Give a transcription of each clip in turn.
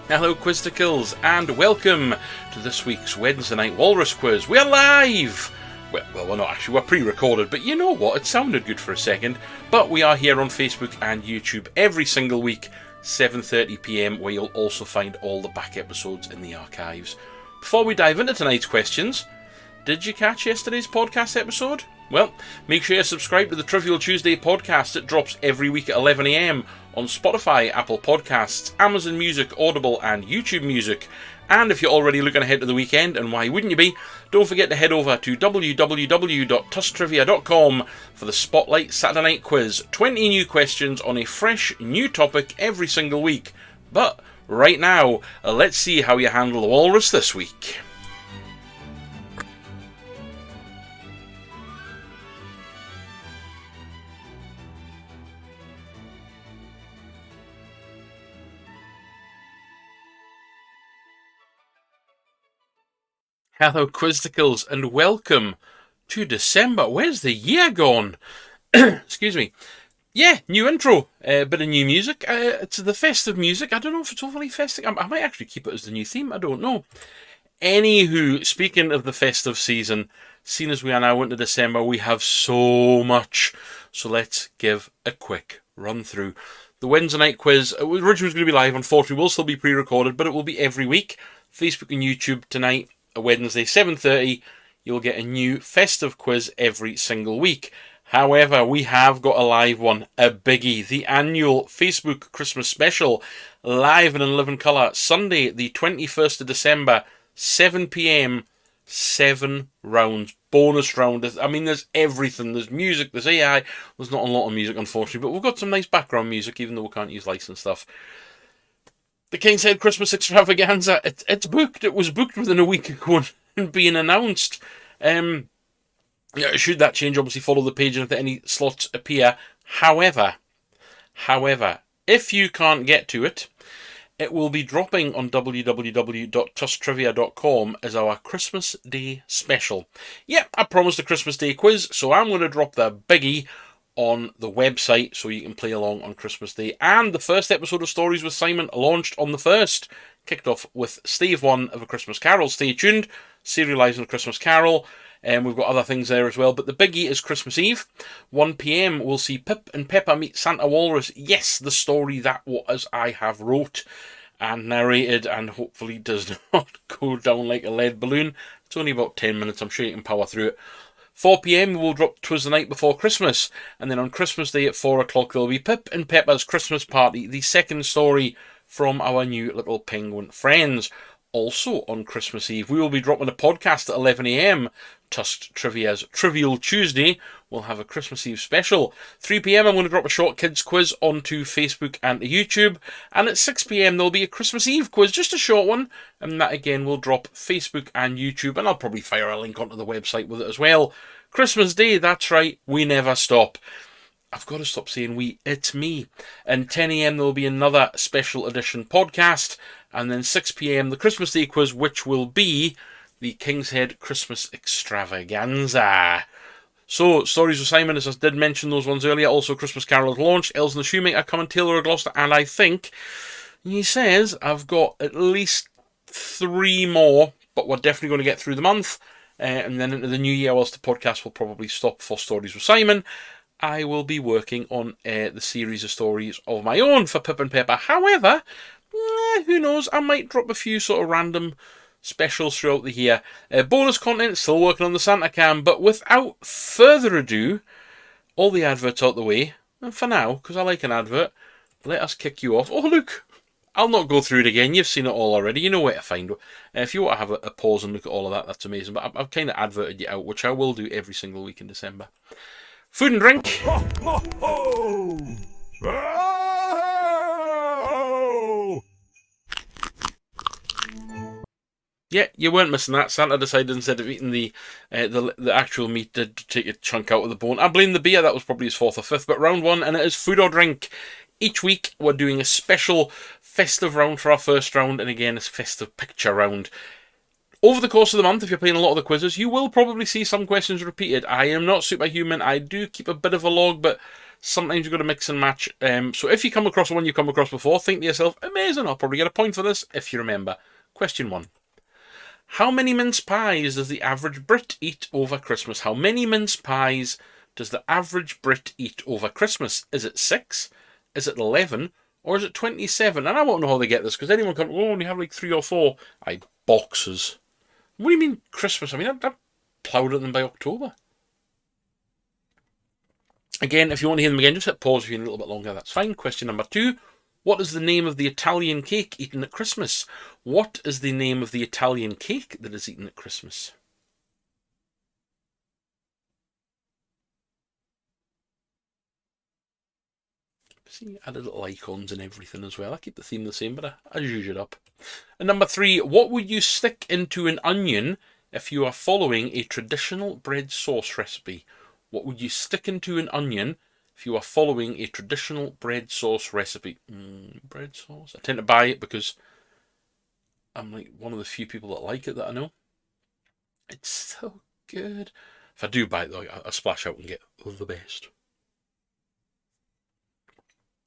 Hello Quizzticles, and welcome to this week's Wednesday Night Walrus Quiz. We're live! Well, we're not actually, we're pre-recorded, but you know what, it sounded good for a second. But we are here on Facebook and YouTube every single week, 7:30pm, where you'll also find all the back episodes in the archives. Before we dive into tonight's questions, did you catch yesterday's podcast episode? Well, make sure you subscribe to the Trivial Tuesday podcast. It drops every week at 11am on Spotify, Apple Podcasts, Amazon Music, Audible and YouTube Music. And if you're already looking ahead to the weekend, and why wouldn't you be, don't forget to head over to www.tustrivia.com for the Spotlight Saturday Night Quiz. 20 new questions on a fresh, new topic every single week. But right now, let's see how you handle the walrus this week. Hello Quizzticles, and welcome to December. Where's the year gone? Excuse me. Yeah, new intro, bit of new music. It's the festive music. I don't know if it's overly festive. I might actually keep it as the new theme. I don't know. Anywho, speaking of the festive season, seeing as we are now into December, we have so much. So let's give a quick run through. The Wednesday night quiz, originally was going to be live. Unfortunately, will still be pre-recorded, but it will be every week. Facebook and YouTube tonight. Wednesday 7:30, you'll get a new festive quiz every single week. However, we have got a live one, a biggie, the annual Facebook Christmas special, live and in living colour, Sunday the 21st of December, 7pm, 7 rounds, bonus round. I mean, there's everything, there's music, there's AI, there's not a lot of music unfortunately, but we've got some nice background music even though we can't use licensed stuff. The King's Head Christmas Extravaganza, it's booked. It was booked within a week ago and being announced. Should that change, obviously follow the page and if any slots appear. However, if you can't get to it, it will be dropping on www.tustrivia.com as our Christmas Day special. Yep, I promised a Christmas Day quiz, so I'm going to drop the biggie on the website so you can play along on Christmas Day. And the first episode of Stories with Simon launched on the 1st. Kicked off with Stave 1 of A Christmas Carol. Stay tuned. Serialising A Christmas Carol. And we've got other things there as well. But the biggie is Christmas Eve. 1pm, we'll see Pip and Peppa meet Santa Walrus. Yes, the story that was I have wrote and narrated and hopefully does not go down like a lead balloon. It's only about 10 minutes. I'm sure you can power through it. 4pm, we'll drop 'Twas the Night Before Christmas, and then on Christmas Day at 4 o'clock there'll be Pip and Peppa's Christmas Party, the second story from our new little penguin friends. Also on Christmas Eve, we will be dropping a podcast at 11am. Tusk Trivia's Trivial Tuesday will have a Christmas Eve special. 3pm, I'm going to drop a short kids quiz onto Facebook and to YouTube. And at 6pm, there'll be a Christmas Eve quiz, just a short one. And that again will drop Facebook and YouTube. And I'll probably fire a link onto the website with it as well. Christmas Day, that's right, we never stop. I've got to stop saying we, it's me. And 10am, there'll be another special edition podcast. And then 6pm, the Christmas Day quiz, which will be the King's Head Christmas Extravaganza. So, Stories with Simon, as I did mention those ones earlier. Also, Christmas Carol has launched. Elves and the Shoemaker, Come and Tailor of Gloucester. And I think, he says, I've got at least 3 more. But we're definitely going to get through the month. And then into the new year, whilst the podcast will probably stop for Stories with Simon, I will be working on the series of stories of my own for Pip and Peppa. However, who knows, I might drop a few sort of random specials throughout the year. Bonus content, still working on the Santa Cam, but without further ado, all the adverts out the way, and for now, because I like an advert, let us kick you off. Oh look, I'll not go through it again, you've seen it all already, you know where to find it. If you want to have a pause and look at all of that, that's amazing, but I've kind of adverted you out, which I will do every single week in December. Food and drink. Ho, ho, ho. Oh! Yeah, you weren't missing that. Santa decided instead of eating the actual meat to take a chunk out of the bone. I blame the beer, that was probably his 4th or 5th, but round 1, and it is food or drink. Each week we're doing a special festive round for our first round, and again a festive picture round. Over the course of the month, if you're playing a lot of the quizzes, you will probably see some questions repeated. I am not superhuman. I do keep a bit of a log, but Sometimes you've got to mix and match. So if you come across one you've come across before, think to yourself, amazing, I'll probably get a point for this if you remember. Question 1. How many mince pies does the average Brit eat over Christmas? How many mince pies does the average Brit eat over Christmas? Is it 6? Is it 11? Or is it 27? And I won't know how they get this, because anyone can, only have like 3 or 4. Boxes. What do you mean Christmas? I mean, I've ploughed at them by October. Again, if you want to hear them again, just hit pause if you need a little bit longer. That's fine. Question number 2. What is the name of the Italian cake eaten at Christmas? What is the name of the Italian cake that is eaten at Christmas? See, added little icons and everything as well. I keep the theme the same, but I zhuzh it up. And number 3, what would you stick into an onion if you are following a traditional bread sauce recipe? What would you stick into an onion if you are following a traditional bread sauce recipe? Bread sauce? I tend to buy it because I'm like one of the few people that like it that I know. It's so good. If I do buy it though, I splash out and get the best.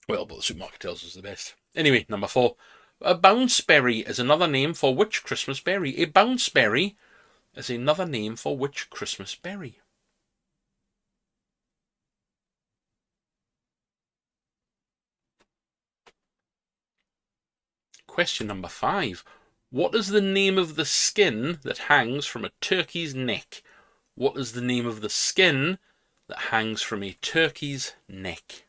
Well, but the supermarket tells us the best. Anyway, number 4. A bounceberry is another name for which Christmas berry? A bounceberry is another name for which Christmas berry? Question number 5. What is the name of the skin that hangs from a turkey's neck? What is the name of the skin that hangs from a turkey's neck?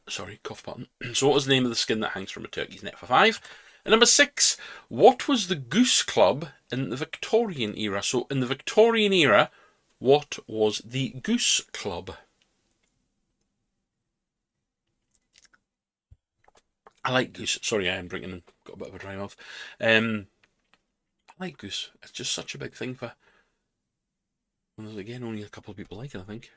Sorry, cough button. So what was the name of the skin that hangs from a turkey's neck for 5? And number 6, what was the Goose Club in the Victorian era? So in the Victorian era, what was the Goose Club? I like goose. Sorry, I am drinking and got a bit of a dry mouth. I like goose. It's just such a big thing for... Well, there's again only a couple of people like it, I think.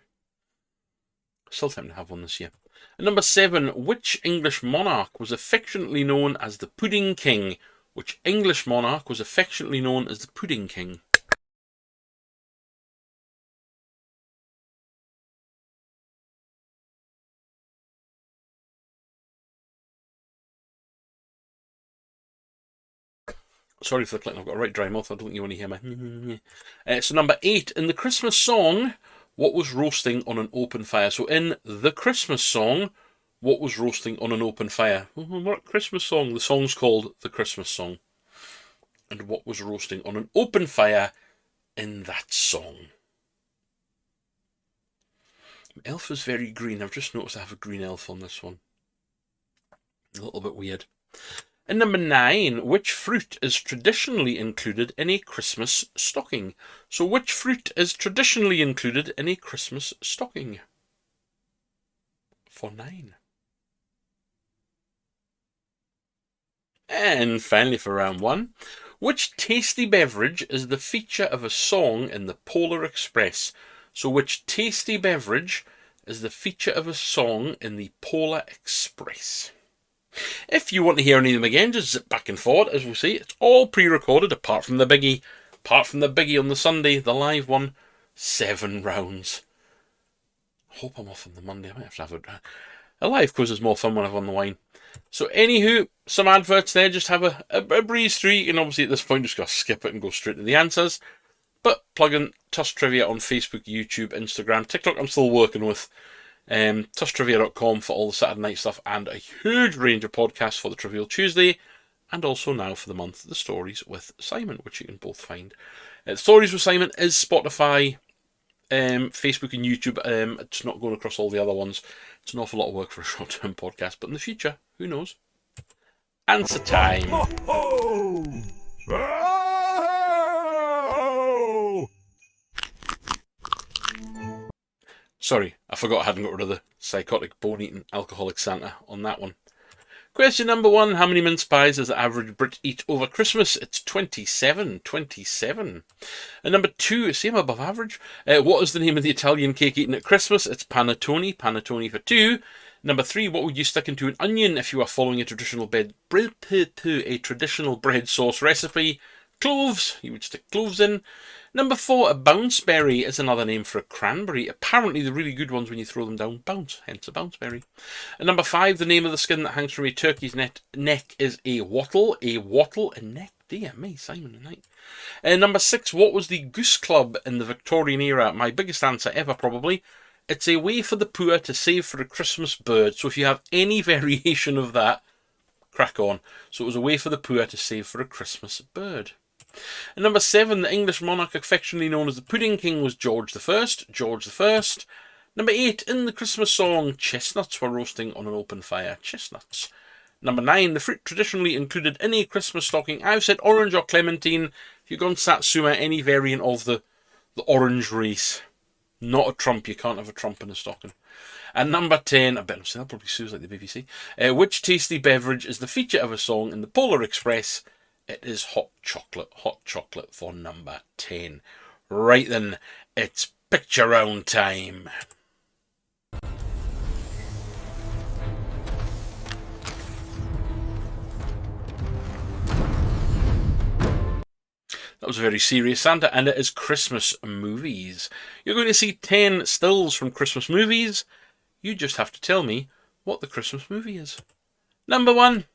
Still time to have one this year. And number 7, which English monarch was affectionately known as the Pudding King? Which English monarch was affectionately known as the Pudding King? Sorry for the clicking, I've got a right dry mouth, I don't think you want to hear my... So number 8, in the Christmas song, what was roasting on an open fire? So in the Christmas song, what was roasting on an open fire? What Christmas song? The song's called The Christmas Song. And what was roasting on an open fire in that song? Elf is very green. I've just noticed I have a green elf on this one. A little bit weird. And number 9, which fruit is traditionally included in a Christmas stocking? So which fruit is traditionally included in a Christmas stocking? For 9. And finally for round 1, which tasty beverage is the feature of a song in the Polar Express? So which tasty beverage is the feature of a song in the Polar Express? If you want to hear any of them again, just zip back and forward. As we'll see, it's all pre-recorded apart from the biggie. Apart from the biggie on the Sunday, the live one, 7 rounds. I hope I'm off on the Monday. I might have to have a live quiz is more fun when I've won the wine. So anywho, some adverts there. Just have a breeze through. You can obviously at this point just go skip it and go straight to the answers. But plug in Tusk Trivia on Facebook, YouTube, Instagram, TikTok. I'm still working with. TuskTrivia.com for all the Saturday night stuff and a huge range of podcasts for the Trivial Tuesday, and also now for the month, the Stories with Simon, which you can both find. Stories with Simon is Spotify, Facebook and YouTube. It's not going across all the other ones. It's an awful lot of work for a short-term podcast, but in the future, who knows? Answer time. Sorry, I forgot I hadn't got rid of the psychotic, bone-eating, alcoholic Santa on that one. Question number 1, how many mince pies does the average Brit eat over Christmas? It's 27. And number 2, same above average. What is the name of the Italian cake eaten at Christmas? It's panettone for 2. Number 3, what would you stick into an onion if you were following a traditional bread sauce recipe? Cloves, you would stick cloves in. Number 4, a bounceberry is another name for a cranberry. Apparently the really good ones, when you throw them down, bounce, hence a bounceberry. And number 5, the name of the skin that hangs from a turkey's neck is a wattle. A wattle, a neck. Dear me, Simon and Knight. And number 6, what was the Goose Club in the Victorian era? My biggest answer ever, probably. It's a way for the poor to save for a Christmas bird. So if you have any variation of that, crack on. So it was a way for the poor to save for a Christmas bird. And number 7, the English monarch affectionately known as the Pudding King was George I. George I. Number 8, in the Christmas song, chestnuts were roasting on an open fire. Chestnuts. Number 9, the fruit traditionally included in a Christmas stocking. I've said orange or clementine. If you've gone Satsuma, any variant of the orange race. Not a trump. You can't have a trump in a stocking. And number 10, I bet I'll probably sue like the BBC. Which tasty beverage is the feature of a song in the Polar Express? It is hot chocolate for number 10. Right then, it's picture round time. That was a very serious Santa, and it is Christmas movies. You're going to see 10 stills from Christmas movies. You just have to tell me what the Christmas movie is. Number 1.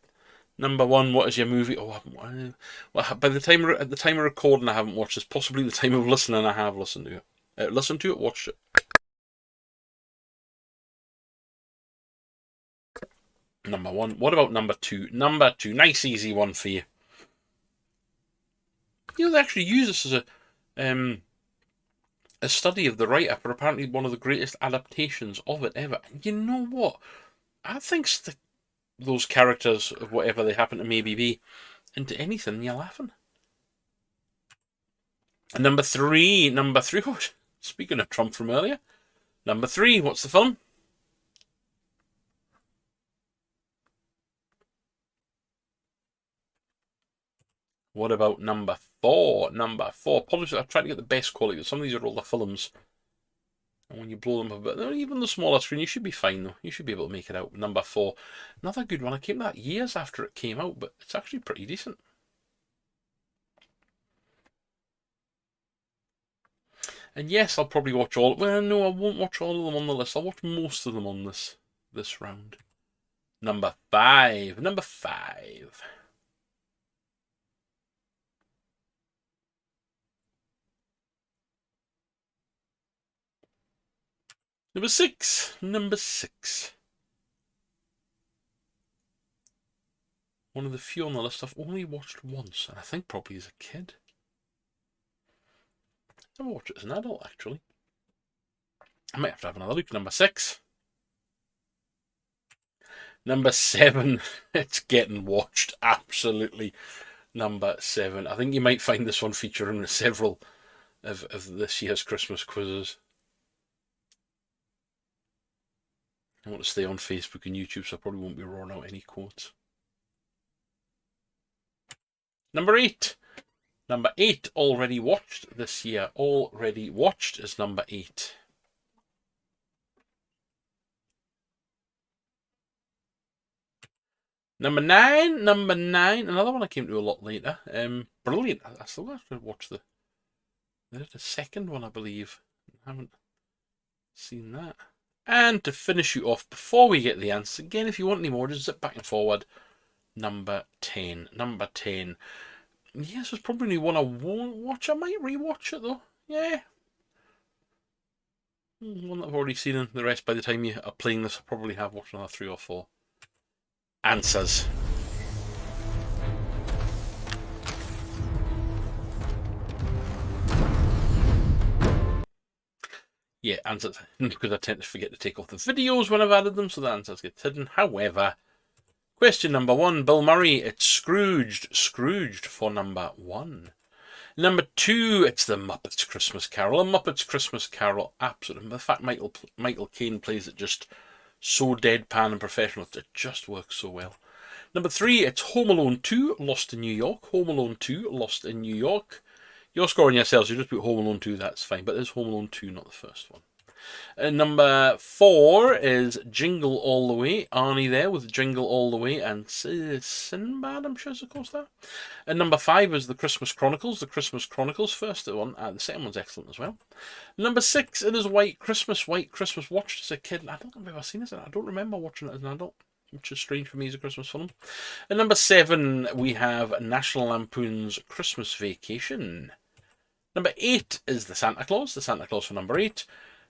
Number 1, what is your movie? Oh, at the time of recording, I haven't watched this. Possibly the time of listening, I have listened to it. Watched it. Number 1. What about number 2? Number 2, nice easy one for you. They actually use this as a study of the writer for apparently one of the greatest adaptations of it ever. And you know what? I think those characters, of whatever they happen to maybe be, into anything, you're laughing. And number 3, oh, speaking of Trump from earlier, number 3, what's the film? What about number 4? Number 4. Apologies, I've tried to get the best quality. Some of these are older films. And when you blow them up a bit, even the smaller screen, you should be fine though. You should be able to make it out. Number 4. Another good one. I came to that years after it came out, but it's actually pretty decent. And yes, I'll probably watch all. Well, no, I won't watch all of them on the list. I'll watch most of them on this round. Number 5. Number 5. Number 6. Number 6. One of the few on the list I've only watched once, and I think probably as a kid. I've never watched it as an adult, actually. I might have to have another look. Number 6. Number 7. It's getting watched, absolutely. Number 7. I think you might find this one featuring several of this year's Christmas quizzes. I want to stay on Facebook and YouTube, so I probably won't be rolling out any quotes. Number 8. Number 8, already watched this year. Already watched is number 8. Number 9. Number 9. Another one I came to a lot later. Brilliant. I still have to watch the second one, I believe. I haven't seen that. And to finish you off, before we get the answers, again, if you want any more, just zip back and forward. Number 10. Number 10. Yes, there's probably one I won't watch. I might rewatch it, though. Yeah. One that I've already seen, and the rest, by the time you are playing this, I probably have watched another 3 or 4. Answers. Yeah, answers, because I tend to forget to take off the videos when I've added them, so the answers get hidden. However, question number 1, Bill Murray, it's Scrooged. Scrooged for number 1. Number 2, it's The Muppets Christmas Carol. A Muppets Christmas Carol, absolutely. The fact Michael Caine plays it just so deadpan and professional, it just works so well. Number 3, it's Home Alone 2, Lost in New York. Home Alone 2, Lost in New York. You're scoring yourselves, you just put Home Alone 2, that's fine. But there's Home Alone 2, not the first one. Number 4 is Jingle All the Way. Arnie there with Jingle All the Way and Sinbad, I'm sure, is of course that. And number 5 is The Christmas Chronicles. The Christmas Chronicles, first one, and the second one's excellent as well. Number 6, it is White Christmas. White Christmas, watched as a kid. I don't think I've ever seen it. I don't remember watching it as an adult, which is strange for me as a Christmas film. And number 7, we have National Lampoon's Christmas Vacation. Number 8 is The Santa Claus for number 8.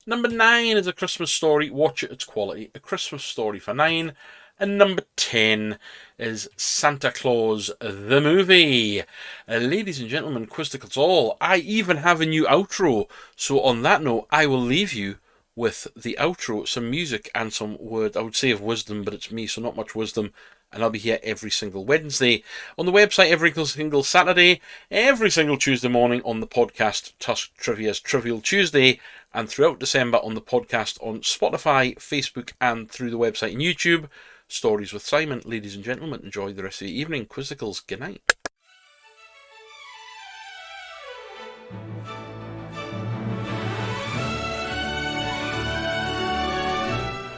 Number 9 is A Christmas Story, watch it, it's quality. A Christmas Story for 9. And number 10 is Santa Claus the Movie. Ladies and gentlemen, Quizticle's all. I even have a new outro. So on that note, I will leave you with the outro, some music and some words. I would say of wisdom, but it's me, so not much wisdom. And I'll be here every single Wednesday on the website, every single Saturday, every single Tuesday morning on the podcast Tusk Trivia's Trivial Tuesday, and throughout December on the podcast on Spotify, Facebook, and through the website and YouTube. Stories with Simon. Ladies and gentlemen, enjoy the rest of the evening. Quizticles, good night.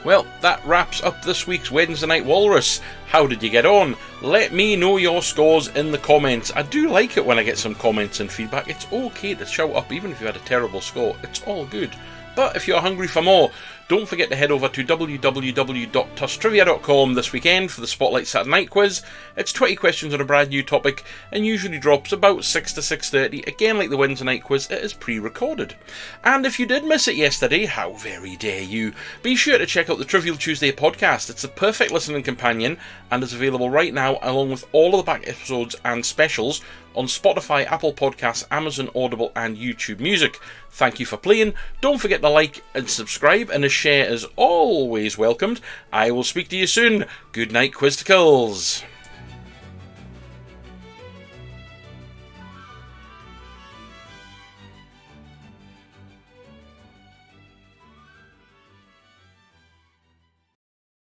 Well, that wraps up this week's Wednesday Night Walrus. How did you get on? Let me know your scores in the comments. I do like it when I get some comments and feedback. It's okay to shout up even if you had a terrible score. It's all good. But if you're hungry for more, don't forget to head over to www.tusktrivia.com this weekend for the Spotlight Saturday Night Quiz. It's 20 questions on a brand new topic and usually drops about 6 to 6:30. Again, like the Wednesday Night Quiz, it is pre-recorded. And if you did miss it yesterday, how very dare you, be sure to check out the Trivial Tuesday podcast. It's the perfect listening companion and is available right now along with all of the back episodes and specials on Spotify, Apple Podcasts, Amazon Audible and YouTube Music. Thank you for playing. Don't forget to like and subscribe, and a share is always welcomed. I will speak to you soon. Good night, Quizticles.